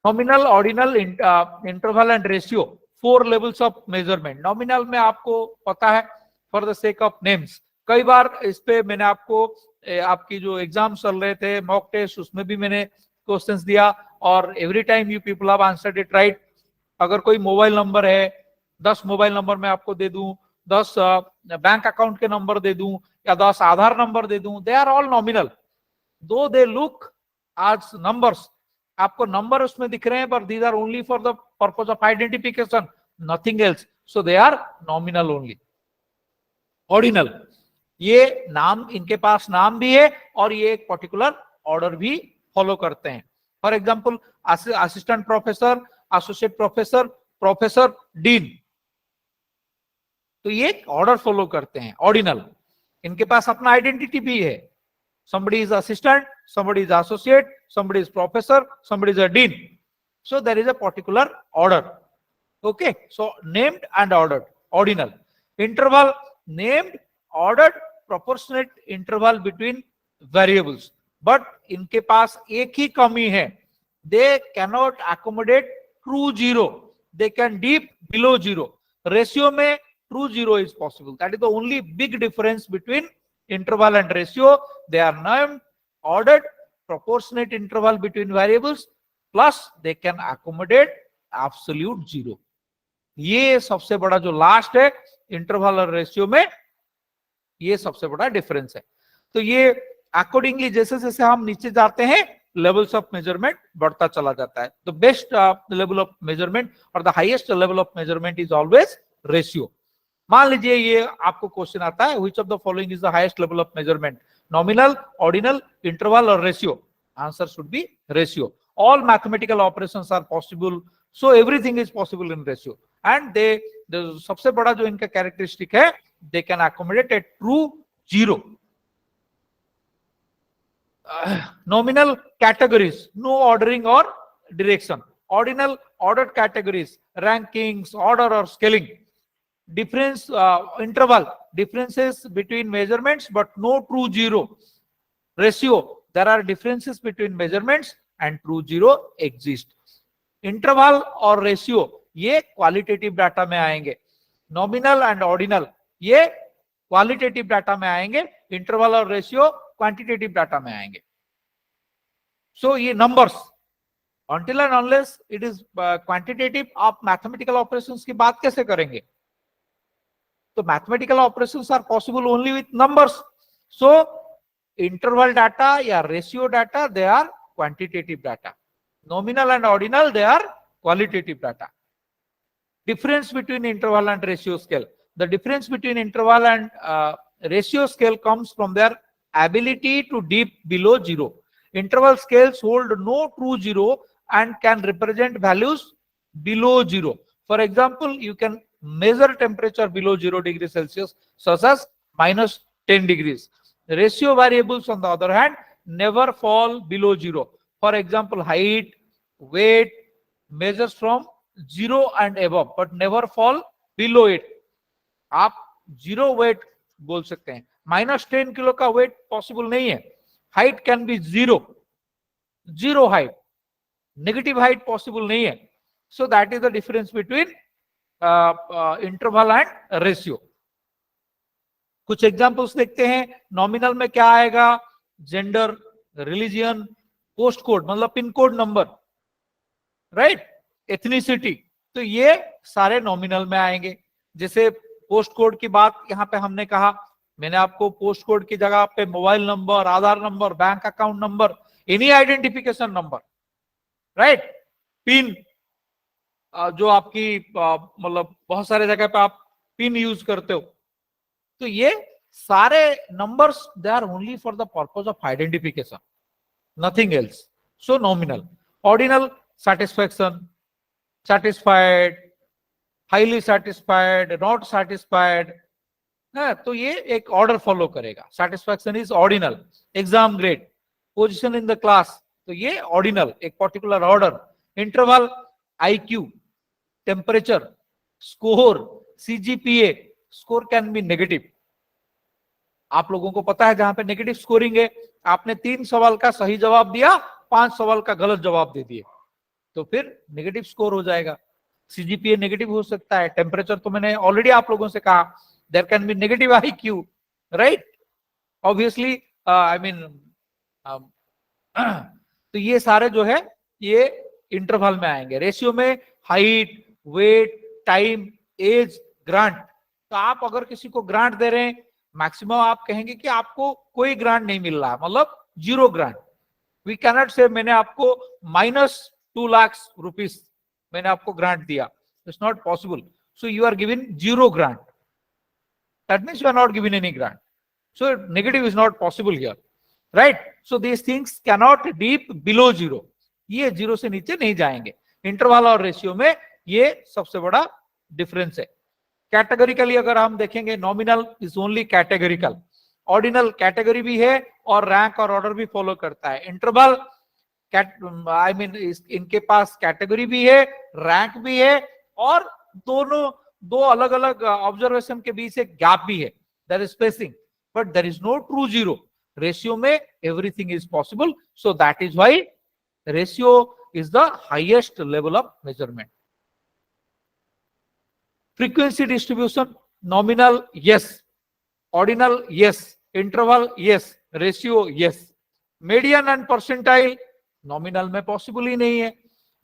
Nominal, ordinal, interval and ratio, 4 levels of measurement. Nominal में आपको पता है, for the sake of names, कई बार इस पे मैंने आपको आपकी जो एग्जाम चल रहे थे मॉक टेस्ट, उसमें भी मैंने क्वेश्चंस दिया और every time you people have answered it right. अगर कोई मोबाइल नंबर है, 10 मोबाइल नंबर मैं आपको दे दूं, 10 बैंक अकाउंट के नंबर दे दूं या 10 आधार नंबर दे दूं, they are all nominal, though they look as numbers, आपको नंबर उसमें दिख रहे हैं, पर these are only for the purpose of identification, nothing else, so they are nominal only. Ordinal, ये नाम, इनके पास नाम भी है और ये एक पर्टिकुलर ऑर्डर भी फॉलो करते हैं। For example assistant professor, associate professor, professor, dean, तो ये ऑर्डर फॉलो करते हैं, ऑर्डिनल। इनके पास अपना आइडेंटिटी भी है, somebody is assistant, somebody is associate, somebody is professor, somebody is a dean, so there is a particular order. Okay, so named and ordered, ordinal. Interval, named, ordered, proportionate interval between variables, but इनके पास एक ही कमी है, they cannot accommodate true zero, they can dip below zero. Ratio में true zero is possible, that is the only big difference between interval and ratio. They are named, ordered, proportionate interval between variables, plus they can accommodate absolute zero. ये सबसे बड़ा जो last है interval और ratio में, ये सबसे बड़ा डिफरेंस है। तो ये अकॉर्डिंगली जैसे जैसे हम नीचे जाते हैं लेवल्स ऑफ मेजरमेंट बढ़ता चला जाता है। The best level of measurement और the highest level of measurement is always ratio. मान लीजिए ये आपको क्वेश्चन आता है, which of the following is the highest level of measurement, nominal, ordinal, interval और ratio, answer should be ratio. All mathematical operations are possible, so everything is possible in ratio and they सबसे बड़ा जो इनका characteristic है, they can accommodate a true zero. Nominal categories, no ordering और direction, ordinal ordered categories, rankings, order और scaling, difference, interval, differences between measurements but no true zero. Ratio, there are differences between measurements and true zero exist. Interval और ratio ये qualitative data में आएंगे, nominal and ordinal ये qualitative data में आएंगे, interval और ratio quantitative data में आएंगे। So ये numbers, until and unless it is quantitative, आप mathematical operations की बात कैसे करेंगे? So mathematical operations are possible only with numbers. So interval data या ratio data, they are quantitative data. Nominal and ordinal, they are qualitative data. Difference between interval and ratio scale. The difference between interval and ratio scale comes from their ability to dip below zero. Interval scales hold no true zero and can represent values below zero. For example, you can measure temperature below 0 degrees Celsius, such as minus 10 degrees. Ratio variables, on the other hand, never fall below 0. For example, height, weight, measures from 0 and above, but never fall below it. आप 0 weight बोल सकते हैं, -10 kilo का weight possible नहीं है. Height can be 0 height, negative height possible नहीं है. So that is the difference between interval and ratio. कुछ एग्जांपल्स देखते हैं। नॉमिनल में क्या आएगा? जेंडर, रिलीजियन, पोस्ट कोड मतलब pin code number, right, ethnicity, तो ये सारे नॉमिनल में आएंगे। जैसे पोस्ट कोड की बात यहाँ पे हमने कहा, मैंने आपको पोस्ट कोड की जगह पे mobile number, Aadhaar number, bank account number, any identification number, right, pin, जो आपकी मतलब बहुत सारे जगह पे आप पिन यूज करते हो, तो ये सारे numbers they are only for the purpose of identification, nothing else. So nominal. Ordinal, satisfaction, satisfied, highly satisfied, not satisfied, तो ये एक ऑर्डर फॉलो करेगा। Satisfaction is ordinal. Exam grade, position in the class, तो ये ordinal, एक particular order. Interval, IQ, temperature, score, CGPA, score can be negative. आप लोगों को पता है जहां पे नेगेटिव स्कोरिंग है, आपने 3 सवाल का सही जवाब दिया, 5 सवाल का गलत जवाब दे दिए, तो फिर नेगेटिव स्कोर हो जाएगा। सीजीपीए नेगेटिव हो सकता है, टेम्परेचर तो मैंने ऑलरेडी आप लोगों से कहा, there can be negative IQ, right, obviously I mean. तो ये सारे जो है ये इंटरवल में आएंगे। रेशियो में height, weight, time, age, grant. तो आप अगर किसी को ग्रांट दे रहे हैं, मैक्सिमम आप कहेंगे कि आपको कोई ग्रांट नहीं मिल रहा, मतलब 0 ग्रांट। वी कैनॉट से मैंने आपको -2 लाख रुपीस मैंने आपको ग्रांट दिया, it's not possible. So you are given 0 grant, that means you are not given any grant, so negative is not possible here, right. So these things cannot dip below 0, ये 0 से नीचे नहीं जाएंगे। Interval और ratio में ये सबसे बड़ा डिफरेंस है। कैटेगरिकली अगर हम देखेंगे, nominal is only categorical, ordinal category भी है और रैंक और ऑर्डर भी फॉलो करता है। इंटरवल आई मीन इनके पास कैटेगरी भी है, रैंक भी है, और दोनों दो अलग अलग ऑब्जर्वेशन के बीच एक गैप भी है, there is spacing, but there is no true 0। Ratio में everything is possible, so that is why ratio is the highest level of measurement. Frequency distribution, nominal yes, ordinal yes, interval yes, ratio yes, median and percentile nominal में possible ही नहीं है,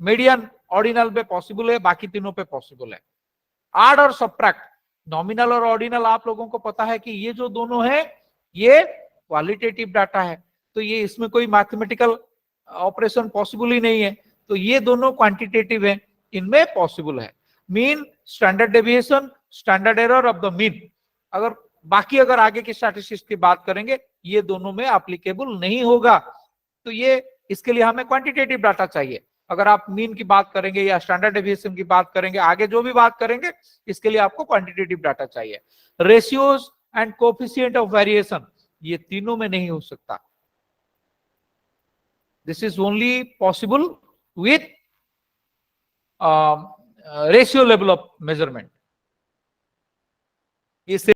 median ordinal पे possible है, बाकी तीनों पे possible है। आड और सब्ट्रैक्ट, नॉमिनल और ऑर्डिनल आप लोगों को पता है कि ये जो दोनों है ये क्वालिटेटिव डाटा है, तो ये इसमें कोई मैथमेटिकल ऑपरेशन पॉसिबल ही नहीं है, तो ये दोनों क्वांटिटेटिव है, इनमें पॉसिबल है। Mean, standard deviation, standard error of the mean, अगर बाकी अगर आगे की स्टैटिस्टिक्स की बात करेंगे ये दोनों में एप्लीकेबल नहीं होगा, तो ये इसके लिए हमें क्वांटिटेटिव डाटा चाहिए। अगर आप मीन की बात करेंगे या स्टैंडर्ड डेविएशन की बात करेंगे, आगे जो भी बात करेंगे, इसके लिए आपको क्वांटिटेटिव डाटा चाहिए। Ratios and coefficient of variation, ये तीनों में नहीं हो सकता। This is only possible with ratio level of measurement।